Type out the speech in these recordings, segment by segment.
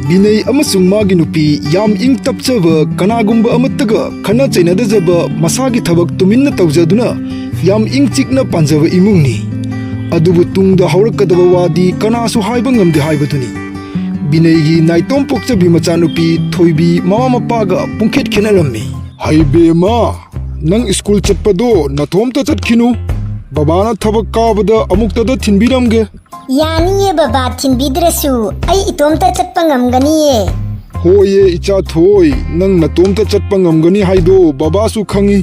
Binay amasung magi nupi yam ing tapchaba kanagumba amattaga khana chainadajaba masagi thabak tuminna tawjaduna yam ing chikna panjaba imungni adubu tungda haurakadaba wadi kanasu haiba ngamde haibaduni Binay gi naitom pokchabi machanupi thoibi mama mapaga pungkhet khenarammi haibe ma nang school chatpado nathomta chatkinu babana thabak kabada amuktada thinbiramge यानी बाबा थिंबिद्रसु आई इतोमता चटपा ngamganiye होये इचा थोई नंग नतोमता चटपा ngamgani हाइदो बाबासु खंगी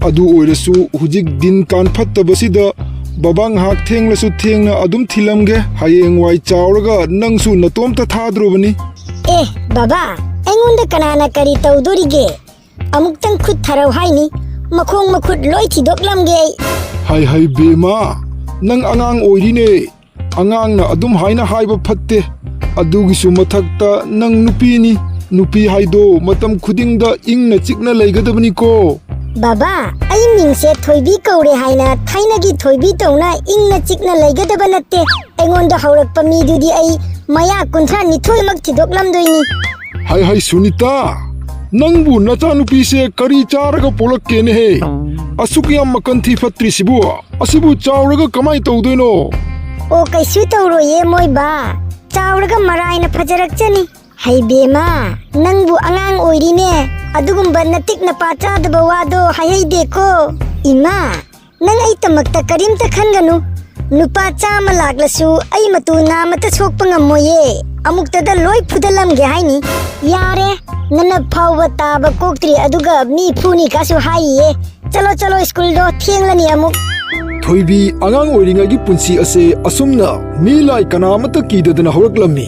अदु ओइरसु हुजिक दिन कान फत्तबसिदा बाबांग हाक थेंगलसु थेंगना अदुम थिलमगे हायेंग वाइ चावरगा नंगसु नतोमता थाद्रोबनी ए बाबा एंगोंदा कनाना करी तौदोरिगे अमुक्तंग खुद थरौ हाइनी मखोंग मखुद लोइ थिदोकलमगे हाय हाय बेमा नंग अंगांग ओइरिने angang na adum haina haiba phatte adugisu mathakta nang nupini nupi haido matam khudingda ingna chikna leigadabani ko baba ai mingse thoibi kaure haina thaina gi thoibi tawna ingna chikna leigadaba natte engonda haurakpa mi dudi ai maya kunthra ni thoi mak thidoklam doini hai hai sunita nangbu nacha nupi se kari charaga polakke ne he asukyam makanthi phatri sibu asibu chawraga kamai tawdoino ओ कैसु तौरो ये मोय बा चावरगा मराइना फजरकचनी हाइबेमा नंगबु अंगांग ओइरिने अदुगुंबा नतिक न पाचादबा वादो हायै देखो इमा नंग आई तमक्ता करीमता खनगनु नुपा चामा लागलसु आई मतु नामता सोकपा ngमोये अमुक्तदा लोय फुदलमगे हाइनी यारे नन फावबा ताबा कोक्त्री अदुगा मी फुनी कासु हाइये चलो चलो स्कूल दो थेंगलनी अमुक thoibi angang oiringagi punsi ase asumna mi lai kanamata kidadana horaklammi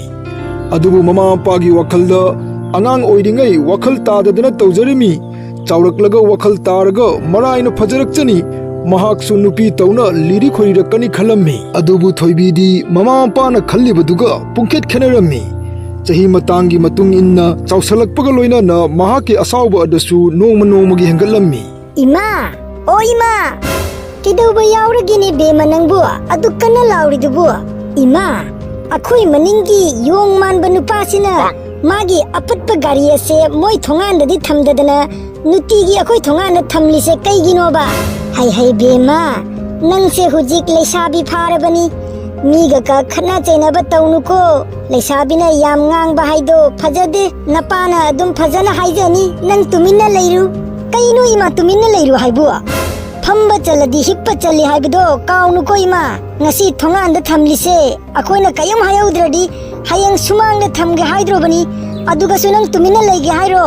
adubu mama pagi wakhalda angang oiringai wakhal tadadana tawjarimi chawraklaga wakhal taraga maraina fajarakchani mahaksu nupi tawna liri khorirakani khalammi adubu thoibi di mama pana khallibaduga pungkhet khenarammi chahi matangi matung inna chawsalakpaga loina na mahake asawba adasu nongma nongmagi hengalammi ima o ima किदौबा यावरगिनी बेमा नंगबु अदु कन्ना लाउरिदुबु इमा अखोय मनिंगी Yong मानबा नुपासिना मागी अपत्पा गाड़ी असे मोय थोंगानदि थमददना नुतिगी अखोय थोंगाना थमलिसे कैगिनोबा हाय हाय बेमा नंगसे हुजिक लेसाबी फारबनी मीगा का खना चैनबा तौनुको लेसाबिना याम ngang हाइदो फजदे नपाना अदुम फजना हाइजनी नंग तुमिन्ना लैरु कैनु इमा तुमिन्ना लैरु हाइबु फम्बा चलदी हिप्पा चली हाइबदो काउनु को इमा ngasi thongan thamlise akoina kayam hayaudradi hayang sumang thamge haidrobani aduga sunang tumina lege hairo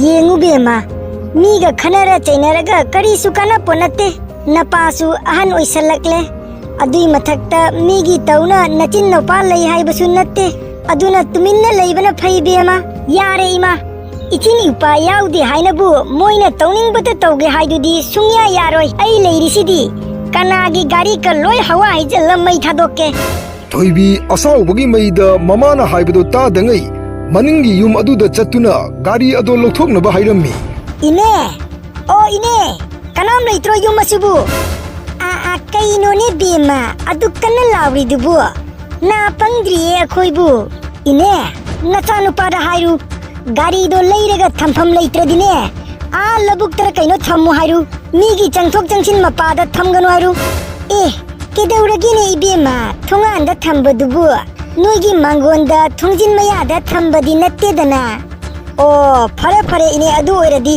yengu bema miga khanara chainaraga kari sukana ponate napasu ahan oisalakle adui mathakta migi tauna nachin nopa lei haibasu natte aduna tumina leibana phai bema yare ima इचिन उपा याउदी हाइनबु Moina तौनिंगबता तौगे हाइदुदी सुंया यारोय आई लेरिसिदी कनागी गाड़ी का लोय हवा हाइजल मै थादोके thoibi asawbagi maida mamana haibado ta dangai maningi yum aduda chatuna gari ado lothoknaba hairammi ine o ine kanam leitro yum asibu a kaino ne bema adu kana lawri dubu na pangdriye akoibu ine nachanu pada hairu गाड़ी दो लेरगा थमफम लेत्रदिने आ लबुक तर canoe थमु हाइरु मीगी चंगथोक चंगसिन मपादा थमगनु हाइरु ए केदौरगिने इबेमा थोंगानदा थमबदुबु नोइगी मांगोनदा थोंजिन मयादा थमबदि नत्तेदना ओ फरे फरे इने अदु ओइरदि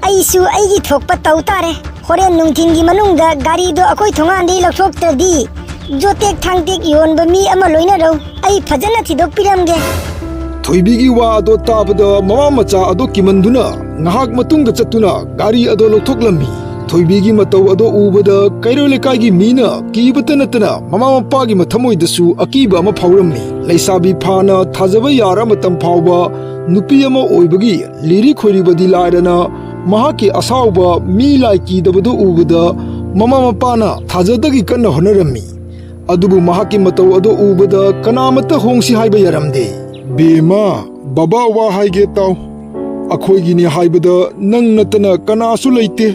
आइसु आइगी थोकपा तौ तारे होरेन नुंथिंगी मनुंगदा गाड़ी दो अखोय थोंगानदि लखोक्तदि जोतेक थांतेक योनबा मी अमा लोइना रौ आई फजना थिदोक पिरमगे thoibigi wa ado tabada mama macha ado kimanduna ngahak matungda chatuna gari ado lothoklammi thoibigi matau ado ubada kairole kaigi mina kibatanatana mama mapagi mathamoidasu akiba ama phaurammi leisabi phana thajaba yara matam phauba nupi ama oibagi liri khoiribadi lairana mahaki asawba mi lai kidabadu ubada mama mapana thajadagi kanna honarammi adubu mahaki matau ado ubada kanamata hongsi haiba yaramde बेमा बाबा वा हाइगे ताउ अखोइगिनी हाइबदा नंग नतना कनासु लैते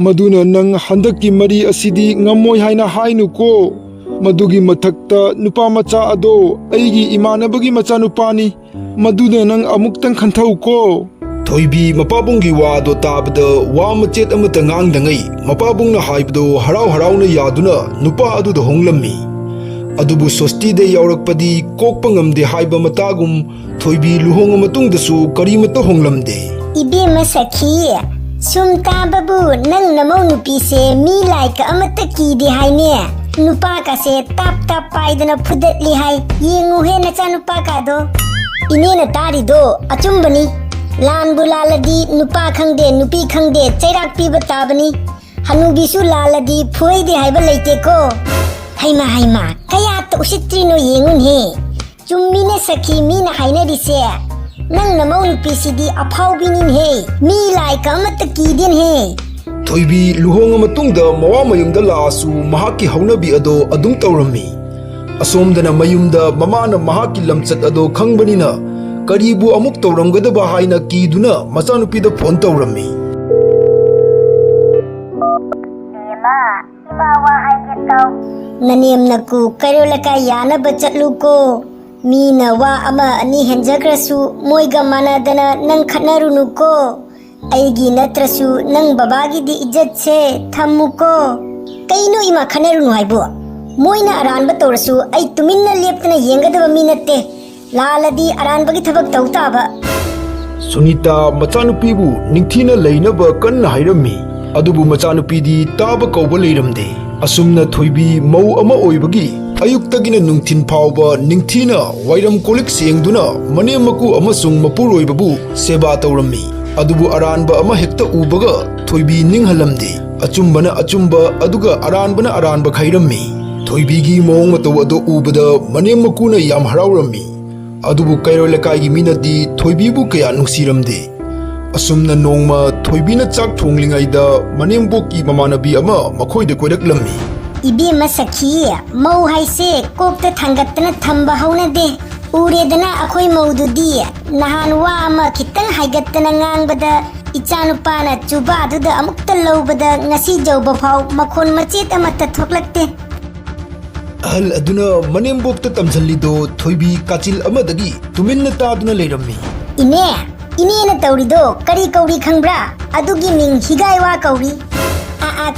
मदुना नंग हंदकी मरी असिदी ngमोय हाइना हाइनु को Madugi mathakta nupa macha ado aigi imanabagi macha nupani maduda nang amuktang khanthau ko. Thoibi mapabunggi wa ado tabada wa machet amata ngangdangai mapabungna haibdo harau harauna yaduna nupa aduda honglammi. Adubu sosti de yaurakpadi kokpa ngamde haiba matagum Thoibi luhonga matungdasu karimata honglamde. Ibema sakhi sum tababu nang namau nupi se mi laika amata kidi haine. Nupa ka se tap tap paidana phudetli hai yengu he nacha nupa ka do. Ine na tari do achumbani. Lan bu laladi nupa khangde nupi khangde chairak piba tabani. Hanubi su laladi phuai de haiba leite ko. Haima kaya to usitrino yengun he. Chummi na sakhi mi na haina dise. Nang namau nupi sidi aphau binin he. Mi laika amata kidin he. Thoibi luhonga matungda mawa mayumda laasu mahaki haunabi ado adum tawrami. Asomdana mayumda mamana mahaki lamchat ado khangbanina karibu amuk tawramgadaba haina kiduna machanupida phone tawrami. Nanem naku karolaka yana bachatlu ko. Mi na wa ama ani henjakrasu moiga manadana nang khatnarunu ko. Aigi natrasu nang babagi di ijat se thammu ko. Kaino ima khanarunu haibo. Moina aranba tawrasu ai tuminna leptana yengadaba mi natte. Laladi aranbagi thabak tawtaba. Sunita machanupibu ningthina leinaba kanna hairami. Adubu machanupidi taba kauba leiramde. Asumna Thoibi mau ama oibagi ayuktagina nungthin phawba ningthina wairam kolik sengduna manemaku amasung mapuroibabu seba tawrami. Adubu aranba ama hekta ubaga Thoibi ninghalamde. Achumbana achumba aduga aranbana aranba khairammi. Thoibigi mawong mataw ado ubada manemakuna yam haraurammi. Adubu kairo lekaigi minadi Thoibibu kaya nungsiramde. Asumna nongma Thoibina chak thonglingaida manemboki mamanabi ama makhoida koiraklammi. Ibema sakhi mau haise kokta thangatna thamba haunade. Uredana akhoi maududi nahan wa ama khitang haigattana ngangbada ichanupana chuba aduda amukta lawbada ngasi jawba phau makhon machet amata thoklakte. Ahal aduna manembokta tamjallido Thoibi kachil amadagi tuminna taduna leirammi. Ine na tawrido kari kauri khangbra adugi ming higaiwa kauri.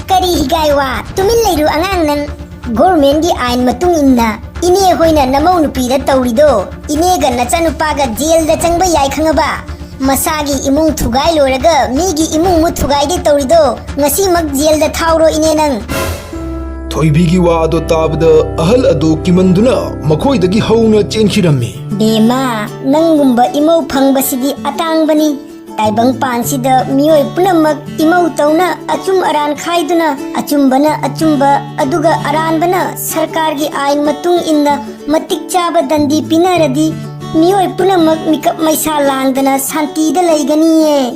Kari higaiwa tumin leiru angang nan government gi ain matung inna ine hoina namau nupi da tawrido ine ga nachanupa ga jail da changba yai khangaba masagi imung thugai loraga migi imung mu thugai de tawrido ngasi mak jail da thawro ine nang. Thoibigi wa ado tabda ahal ado kimanduna makhoidagi hauna chenchirammi. Bema nangumba imau phangbasidi atangbani. Taibang pansida miyoi punamak imau tauna achum aran khaiduna achumbana achumba aduga aranbana sarkargi ain matung inna matik chaba dandi pinaradi miyoi punamak mikap maisa langdana santida laiganiye.